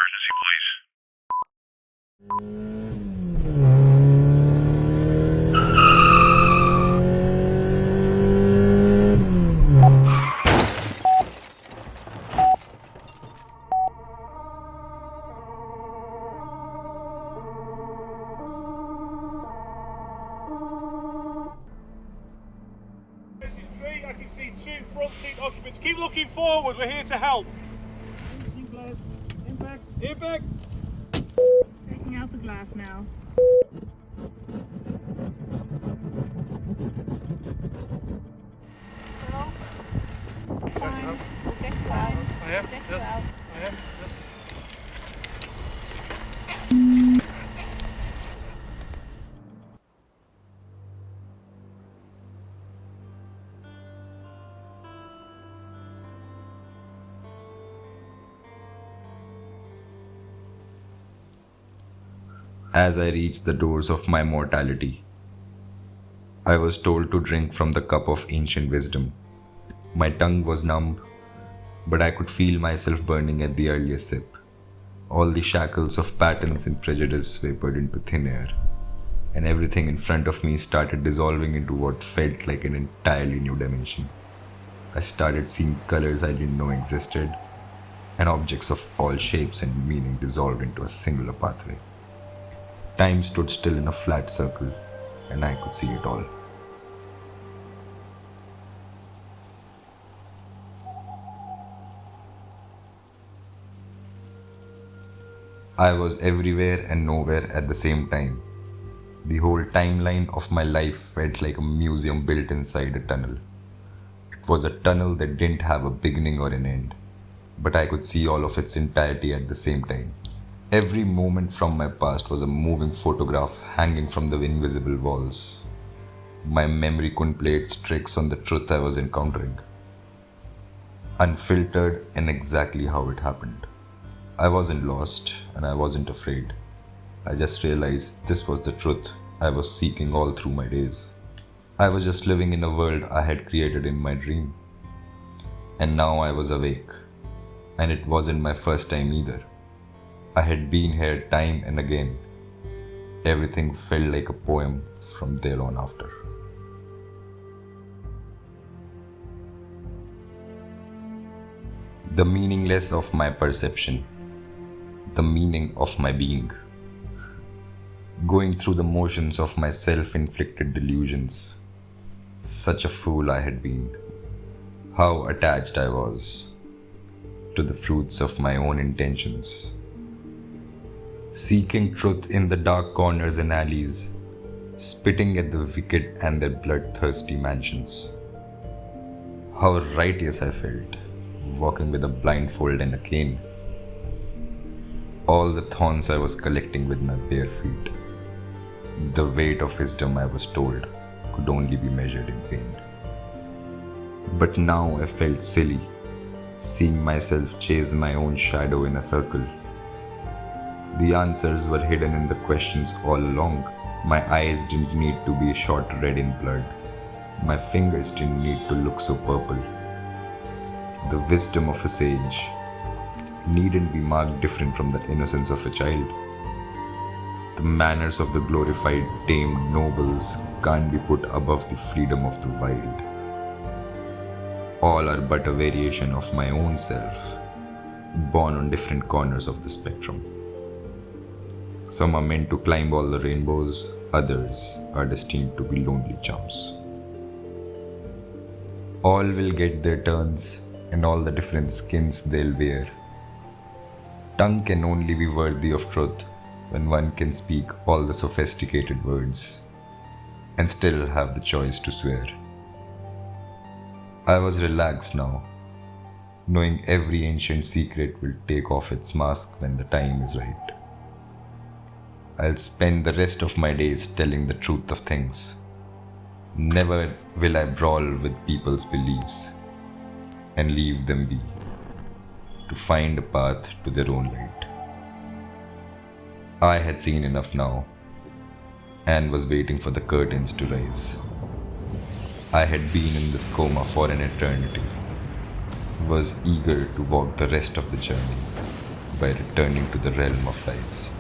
emergency, please. I can see 2 front seat occupants. Keep looking forward, we're here to help. Impact. Taking out the glass now. Fine. We'll get you out. I am, We'll get yes. you out. I am, yes. As I reached the doors of my mortality, I was told to drink from the cup of ancient wisdom. My tongue was numb, but I could feel myself burning at the earliest sip. All the shackles of patterns and prejudice vapored into thin air, and everything in front of me started dissolving into what felt like an entirely new dimension. I started seeing colors I didn't know existed, and objects of all shapes and meaning dissolved into a singular pathway. Time stood still in a flat circle, and I could see it all. I was everywhere and nowhere at the same time. The whole timeline of my life felt like a museum built inside a tunnel. It was a tunnel that didn't have a beginning or an end, but I could see all of its entirety at the same time. Every moment from my past was a moving photograph hanging from the invisible walls. My memory couldn't play its tricks on the truth I was encountering. Unfiltered and exactly how it happened. I wasn't lost and I wasn't afraid. I just realized this was the truth I was seeking all through my days. I was just living in a world I had created in my dream. And now I was awake. And it wasn't my first time either. I had been here time and again. Everything felt like a poem from there on after. The meaningless of my perception. The meaning of my being. Going through the motions of my self-inflicted delusions. Such a fool I had been. How attached I was to the fruits of my own intentions. Seeking truth in the dark corners and alleys, spitting at the wicked and their bloodthirsty mansions. How righteous I felt, walking with a blindfold and a cane. All the thorns I was collecting with my bare feet. The weight of wisdom I was told could only be measured in pain. But now I felt silly, seeing myself chase my own shadow in a circle. The answers were hidden in the questions all along. My eyes didn't need to be shot red in blood. My fingers didn't need to look so purple. The wisdom of a sage needn't be marked different from the innocence of a child. The manners of the glorified, tamed nobles can't be put above the freedom of the wild. All are but a variation of my own self, born on different corners of the spectrum. Some are meant to climb all the rainbows, others are destined to be lonely chumps. All will get their turns and all the different skins they'll wear. Tongue can only be worthy of truth when one can speak all the sophisticated words and still have the choice to swear. I was relaxed now, knowing every ancient secret will take off its mask when the time is right. I'll spend the rest of my days telling the truth of things. Never will I brawl with people's beliefs and leave them be, to find a path to their own light. I had seen enough now and was waiting for the curtains to rise. I had been in this coma for an eternity, was eager to walk the rest of the journey, by returning to the realm of lies.